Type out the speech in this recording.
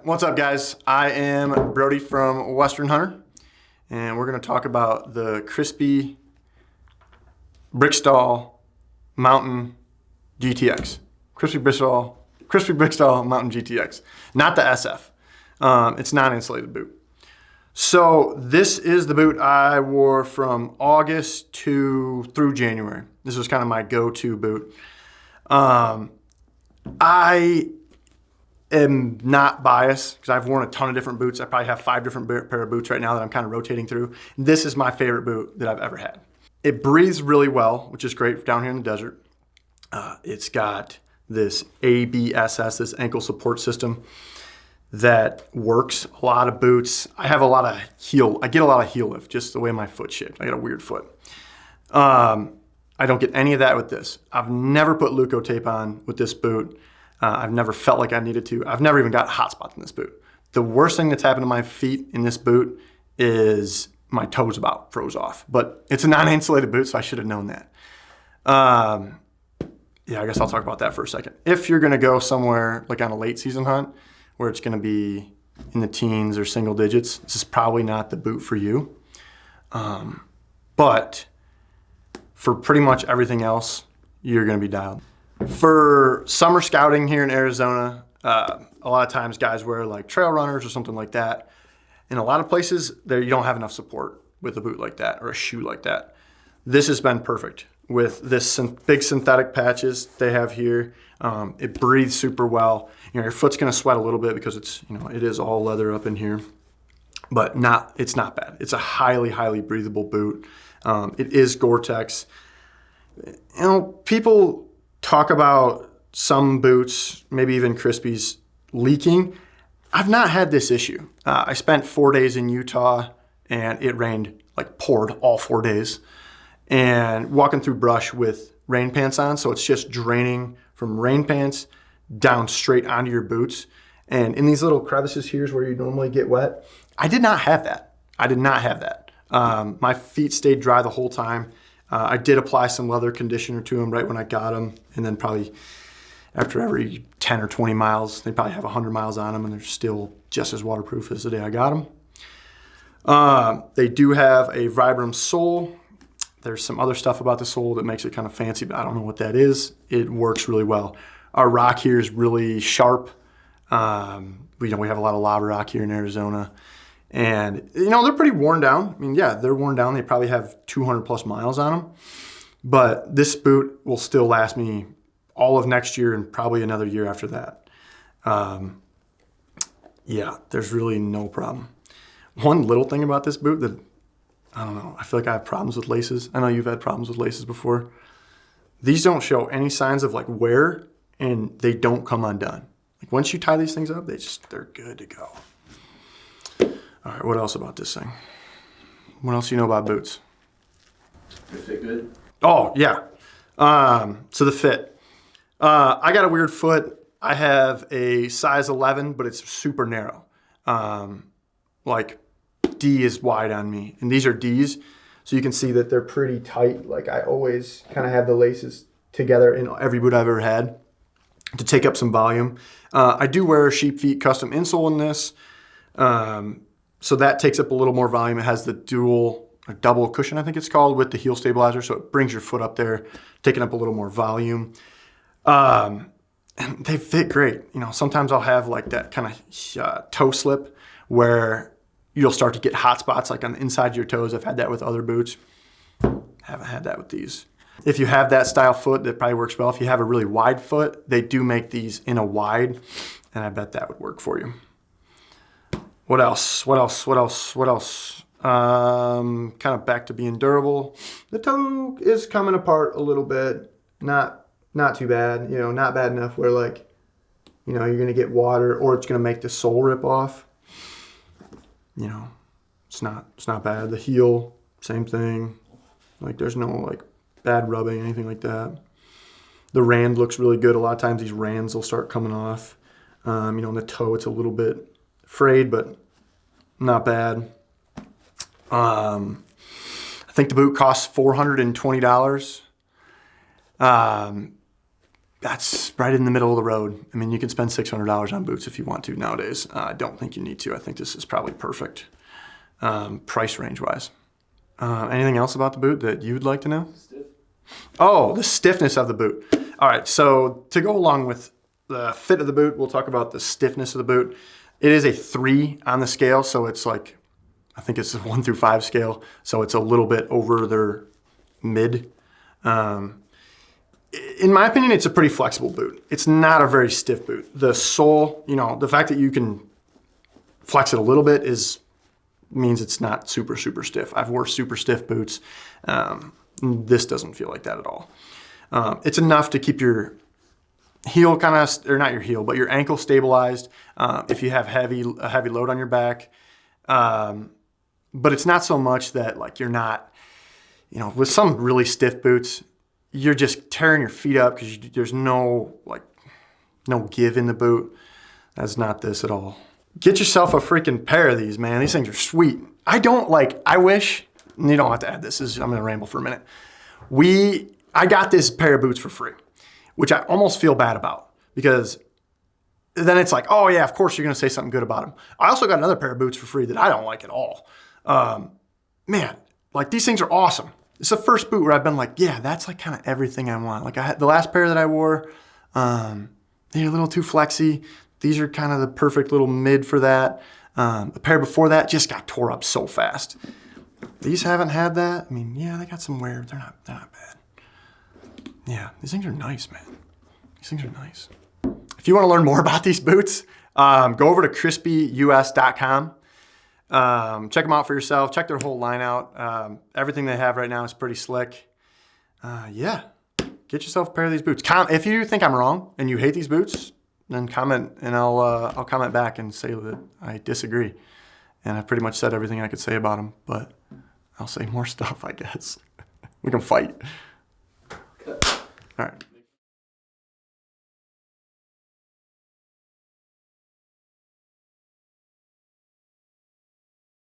What's up, guys? I am Brody from Western Hunter, and we're going to talk about the Crispi Briksdal Mountain GTX. Crispi Briksdal Mountain GTX, not the SF. It's non-insulated boot. So this is the boot I wore from August through January. This was kind of my go-to boot. I am not biased because I've worn a ton of different boots. I probably have 5 different pair of boots right now that I'm kind of rotating through. This is my favorite boot that I've ever had. It breathes really well, which is great down here in the desert. It's got this ABSS, this ankle support system that works. A lot of boots. I get a lot of heel lift, just the way my foot's shaped. I got a weird foot. I don't get any of that with this. I've never put Leuco tape on with this boot. I've never felt like I needed to. I've never even got hot spots in this boot. The worst thing that's happened to my feet in this boot is my toes about froze off. But it's a non-insulated boot, so I should have known that. Yeah, I guess I'll talk about that for a second. If you're going to go somewhere like on a late season hunt where it's going to be in the teens or single digits, this is probably not the boot for you. But for pretty much everything else, you're going to be dialed. For summer scouting here in Arizona, a lot of times guys wear like trail runners or something like that. In a lot of places, you don't have enough support with a boot like that or a shoe like that. This has been perfect with this big synthetic patches they have here. It breathes super well. Your foot's going to sweat a little bit because it is all leather up in here, but it's not bad. It's a highly, highly breathable boot. It is Gore-Tex. People talk about some boots, maybe even Crispi's, leaking. I've not had this issue. I spent 4 days in Utah and it rained, poured all 4 days. And walking through brush with rain pants on, so it's just draining from rain pants down straight onto your boots. And in these little crevices here is where you normally get wet. I did not have that. My feet stayed dry the whole time. I did apply some leather conditioner to them right when I got them, and then probably after every 10 or 20 miles, they probably have 100 miles on them, and they're still just as waterproof as the day I got them. They do have a Vibram sole. There's some other stuff about the sole that makes it kind of fancy, but I don't know what that is. It works really well. Our rock here is really sharp. We have a lot of lava rock here in Arizona. And, they're pretty worn down. I mean, yeah, they're worn down. They probably have 200 plus miles on them. But this boot will still last me all of next year and probably another year after that. Yeah, there's really no problem. One little thing about this boot that, I don't know, I feel like I have problems with laces. I know you've had problems with laces before. These don't show any signs of wear, and they don't come undone. Once you tie these things up, they're good to go. All right, what else about this thing? What else do you know about boots? They fit good? Oh, yeah. So the fit. I got a weird foot. I have a size 11, but it's super narrow. D is wide on me, and these are Ds. So you can see that they're pretty tight. I always kind of have the laces together in every boot I've ever had to take up some volume. I do wear a sheep feet custom insole in this. So that takes up a little more volume. It has the double cushion, I think it's called, with the heel stabilizer. So it brings your foot up there, taking up a little more volume. And they fit great. Sometimes I'll have that kind of toe slip where you'll start to get hot spots on the inside of your toes. I've had that with other boots. Haven't had that with these. If you have that style foot, that probably works well. If you have a really wide foot, they do make these in a wide, and I bet that would work for you. What else? Kind of back to being durable. The toe is coming apart a little bit. Not too bad. Not bad enough where you're gonna get water or it's gonna make the sole rip off. It's not bad. The heel, same thing. There's no bad rubbing, anything like that. The rand looks really good. A lot of times these rands will start coming off. In the toe it's a little bit frayed, but not bad. I think the boot costs $420. that's right in the middle of the road. I mean, you can spend $600 on boots if you want to nowadays. I don't think you need to. I think this is probably perfect price range-wise. Anything else about the boot that you'd like to know? Stiff. Oh, the stiffness of the boot. All right, so to go along with the fit of the boot, we'll talk about the stiffness of the boot. It is a 3 on the scale, so it's like, I think it's a 1 through 5 scale, so it's a little bit over their mid. In my opinion, it's a pretty flexible boot. It's not a very stiff boot. The sole, you know, the fact that you can flex it a little bit means it's not super, super stiff. I've worn super stiff boots. This doesn't feel like that at all. It's enough to keep your heel kind of, or not your heel, but your ankle stabilized if you have a heavy load on your back. But it's not so much that like you're not, you know, with some really stiff boots, you're just tearing your feet up because there's no give in the boot. That's not this at all. Get yourself a freaking pair of these, man. These things are sweet. I wish, and you don't have to add this, I'm gonna ramble for a minute. I got this pair of boots for free, which I almost feel bad about because then it's like, oh yeah, of course you're gonna say something good about them. I also got another pair of boots for free that I don't like at all. Man, like these things are awesome. It's the first boot where I've been like, yeah, that's like kind of everything I want. Like the last pair that I wore, they're a little too flexy. These are kind of the perfect little mid for that. The pair before that just got tore up so fast. These haven't had that. I mean, yeah, they got some wear, but they're not bad. Yeah, these things are nice, man. These things are nice. If you want to learn more about these boots, go over to crispyus.com. Check them out for yourself. Check their whole line out. Everything they have right now is pretty slick. Yeah, get yourself a pair of these boots. If you think I'm wrong and you hate these boots, then comment and I'll comment back and say that I disagree. And I pretty much said everything I could say about them, but I'll say more stuff, I guess. We can fight. All right.